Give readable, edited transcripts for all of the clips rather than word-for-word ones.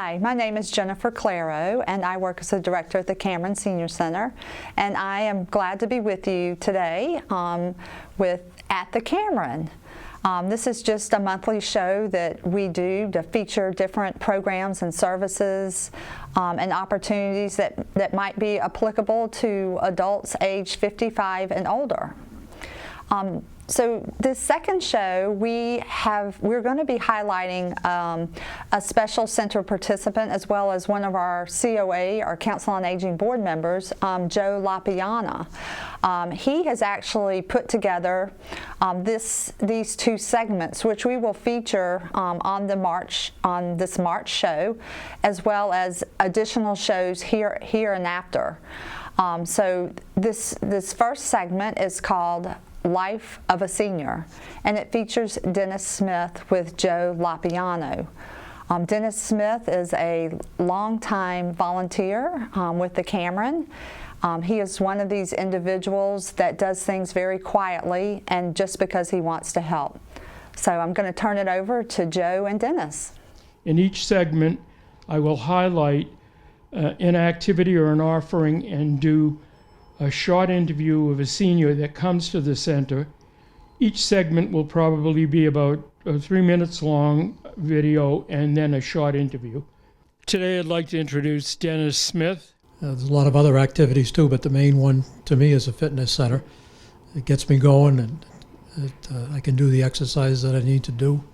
Hi, my name is Jennifer Claro, and I work as a director at the Cameron Senior Center. And I am glad to be with you today with At the Cameron. This is just a monthly show that we do to feature different programs and services and opportunities that might be applicable to adults age 55 and older. So this second show, we're going to be highlighting a special center participant as well as one of our COA, our Council on Aging board members, Joe LaPiana. He has actually put together these two segments, which we will feature on this March show, as well as additional shows here and after. So this first segment is called Life of a Senior, and it features Dennis Smith with Joe LaPiano. Dennis Smith is a longtime volunteer with the Cameron. He is one of these individuals that does things very quietly and just because he wants to help. So I'm going to turn it over to Joe and Dennis. In each segment, I will highlight an activity or an offering and do a short interview of a senior that comes to the center. Each segment will probably be about a 3 minutes long video and then a short interview. Today I'd like to introduce Dennis Smith. There's a lot of other activities too, but the main one to me is a fitness center. It gets me going, and I can do the exercise that I need to do.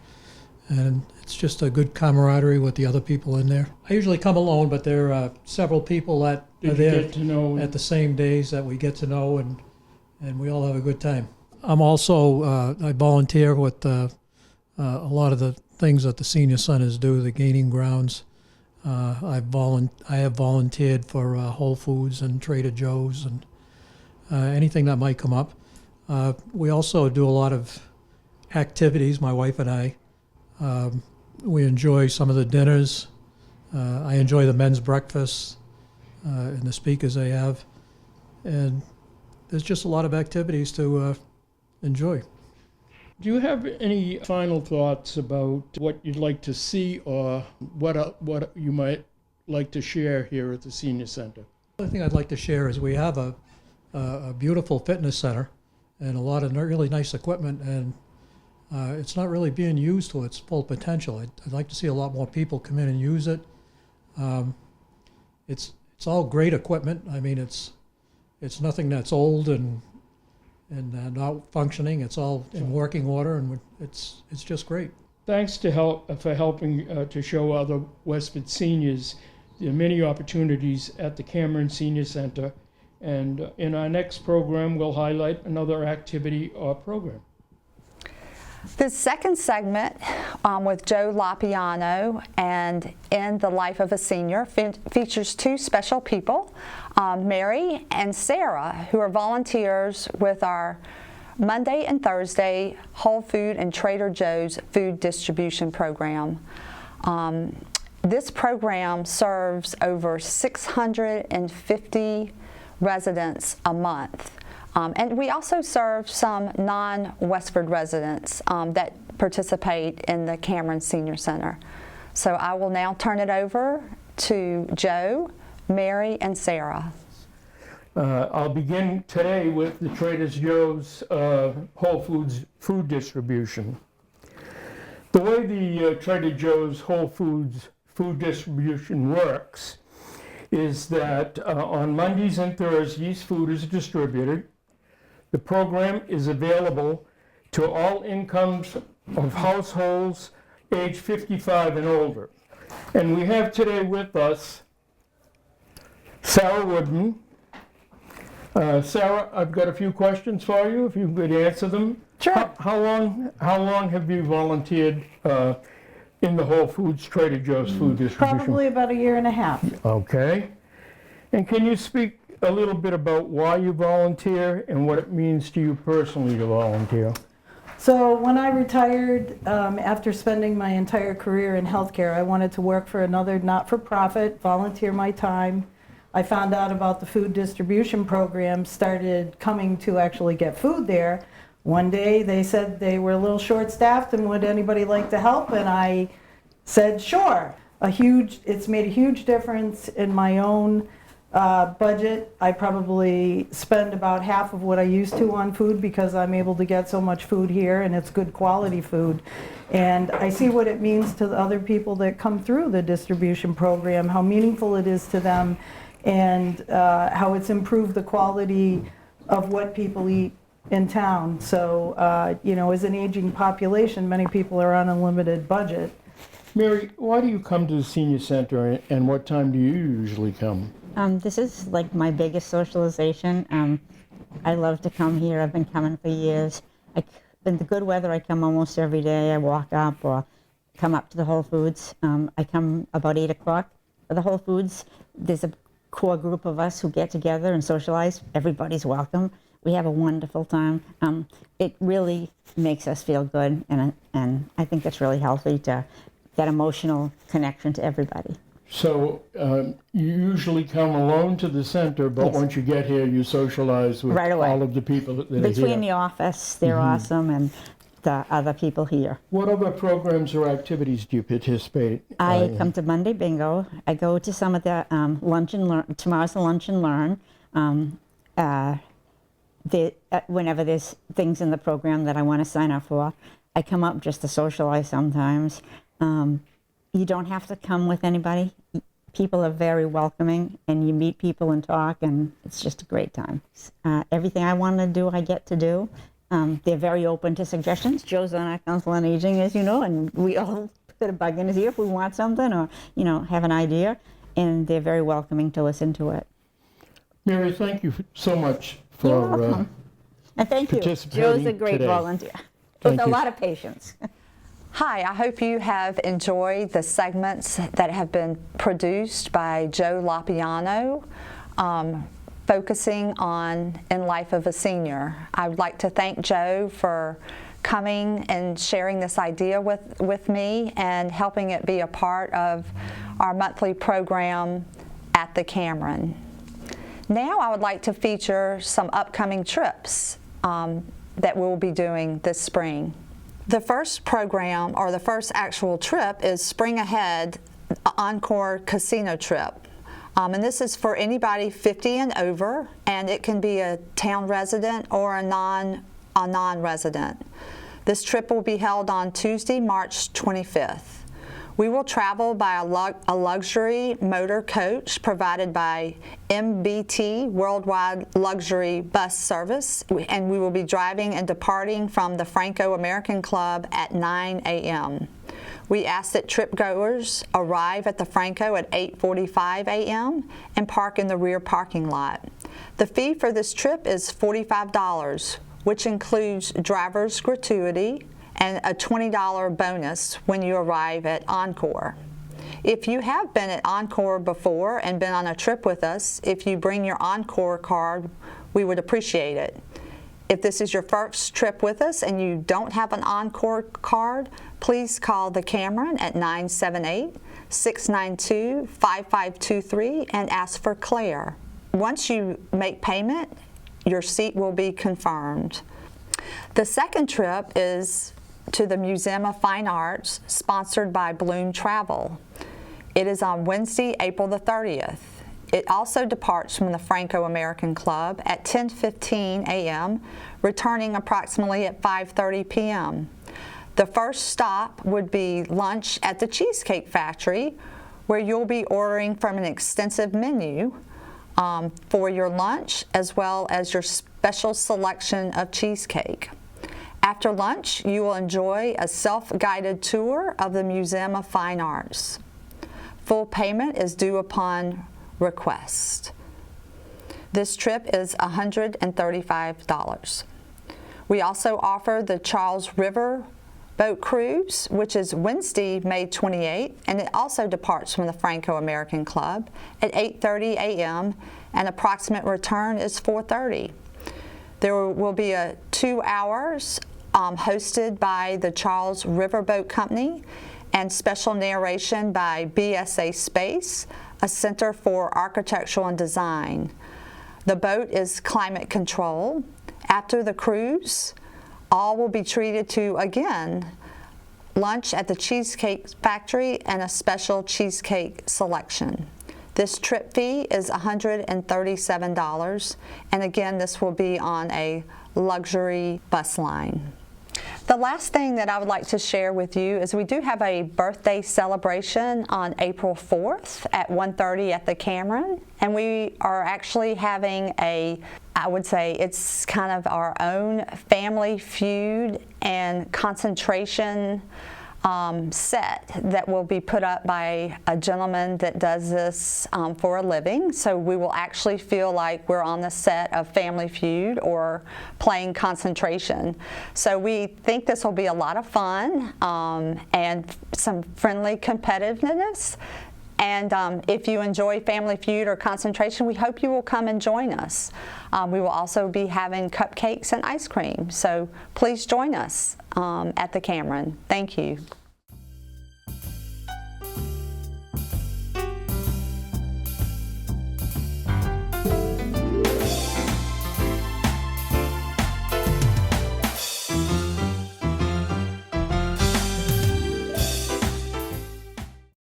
And it's just a good camaraderie with the other people in there. I usually come alone, but there are several people that are there at the same days that we get to know, and we all have a good time. I'm also, I volunteer with a lot of the things that the senior centers do, the gaining grounds. I have volunteered for Whole Foods and Trader Joe's and anything that might come up. We also do a lot of activities, my wife and I. We enjoy some of the dinners. I enjoy the men's breakfasts and the speakers they have. And there's just a lot of activities to enjoy. Do you have any final thoughts about what you'd like to see or what you might like to share here at the Senior Center? The thing I'd like to share is we have a beautiful fitness center and a lot of really nice equipment, and it's not really being used to its full potential. I'd like to see a lot more people come in and use it. It's all great equipment. I mean, it's nothing that's old and not functioning. It's all in working order, and it's just great. Thanks for helping to show other Westford seniors the many opportunities at the Cameron Senior Center. And in our next program, we'll highlight another activity or program. This second segment with Joe LaPiano and In the Life of a Senior features two special people, Mary and Sarah, who are volunteers with our Monday and Thursday Whole Food and Trader Joe's food distribution program. This program serves over 650 residents a month. And we also serve some non-Westford residents that participate in the Cameron Senior Center. So I will now turn it over to Joe, Mary, and Sarah. I'll begin today with the Trader Joe's Whole Foods food distribution. The way the Trader Joe's Whole Foods food distribution works is that on Mondays and Thursdays, food is distributed. The program is available to all incomes of households age 55 and older. And we have today with us Sarah Woodman. Sarah, I've got a few questions for you, if you could answer them. Sure. How long have you volunteered in the Whole Foods Trader Joe's food distribution? Probably about a year and a half. Okay. And can you speak a little bit about why you volunteer and what it means to you personally to volunteer? So when I retired, after spending my entire career in healthcare, I wanted to work for another not-for-profit, volunteer my time. I found out about the food distribution program, started coming to actually get food there. One day they said they were a little short-staffed and would anybody like to help, and I said sure. it's made a huge difference in my own budget. I probably spend about half of what I used to on food because I'm able to get so much food here and it's good quality food. And I see what it means to the other people that come through the distribution program, how meaningful it is to them, and how it's improved the quality of what people eat in town. So, you know, as an aging population, many people are on a limited budget. Mary, why do you come to the senior center, and what time do you usually come? This is like my biggest socialization. I love to come here. I've been coming for years. In the good weather, I come almost every day. I walk up or come up to the Whole Foods. I come about 8 o'clock for the Whole Foods. There's a core group of us who get together and socialize. Everybody's welcome. We have a wonderful time. It really makes us feel good, and I think that's really healthy, to that emotional connection to everybody. So you usually come alone to the center, but Yes. once you get here, you socialize with Right away. all of the people that are here. Between the office, they're awesome, and the other people here. What other programs or activities do you participate I in? come to Monday Bingo. I go to some of the lunch and learn. Tomorrow's the lunch and learn. Whenever there's things in the program that I want to sign up for, I come up just to socialize sometimes. You don't have to come with anybody. People are very welcoming, and you meet people and talk, and it's just a great time. Everything I want to do, I get to do. They're very open to suggestions. Joe's on our Council on Aging, as you know, and we all put a bug in his ear if we want something or, you know, have an idea, and they're very welcoming to listen to it. Mary, thank you so much You're for welcome. And thank you. participating Joe's a great today. volunteer Thank with a you. lot of patience. Hi, I hope you have enjoyed the segments that have been produced by Joe Lopiano, focusing on In Life of a Senior. I would like to thank Joe for coming and sharing this idea with me and helping it be a part of our monthly program at the Cameron. Now I would like to feature some upcoming trips that we'll be doing this spring. The first program, or the first actual trip, is Spring Ahead Encore Casino Trip. And this is for anybody 50 and over, and it can be a town resident or a non-resident. This trip will be held on Tuesday, March 25th. We will travel by a luxury motor coach provided by MBT, Worldwide Luxury Bus Service, and we will be driving and departing from the Franco-American Club at 9 a.m. We ask that trip-goers arrive at the Franco at 8:45 a.m. and park in the rear parking lot. The fee for this trip is $45, which includes driver's gratuity and a $20 bonus when you arrive at Encore. If you have been at Encore before and been on a trip with us, if you bring your Encore card, we would appreciate it. If this is your first trip with us and you don't have an Encore card, please call the Cameron at 978-692-5523 and ask for Claire. Once you make payment, your seat will be confirmed. The second trip is to the Museum of Fine Arts, sponsored by Bloom Travel. It is on Wednesday, April the 30th. It also departs from the Franco-American Club at 10:15 a.m., returning approximately at 5:30 p.m. The first stop would be lunch at the Cheesecake Factory, where you'll be ordering from an extensive menu for your lunch, as well as your special selection of cheesecake. After lunch, you will enjoy a self-guided tour of the Museum of Fine Arts. Full payment is due upon request. This trip is $135. We also offer the Charles River Boat Cruise, which is Wednesday, May 28th, and it also departs from the Franco-American Club at 8:30 a.m. and approximate return is 4:30. There will be 2 hours hosted by the Charles River Boat Company and special narration by BSA Space, a Center for Architectural and Design. The boat is climate controlled. After the cruise, all will be treated to, again, lunch at the Cheesecake Factory, and a special cheesecake selection. This trip fee is $137, and again, this will be on a luxury bus line. The last thing that I would like to share with you is we do have a birthday celebration on April 4th at 1:30 at the Cameron, and we are actually having I would say it's kind of our own Family Feud and concentration set that will be put up by a gentleman that does this for a living. So we will actually feel like we're on the set of Family Feud or playing concentration. So we think this will be a lot of fun and some friendly competitiveness. And if you enjoy Family Feud or concentration, we hope you will come and join us. We will also be having cupcakes and ice cream. So please join us at the Cameron. Thank you.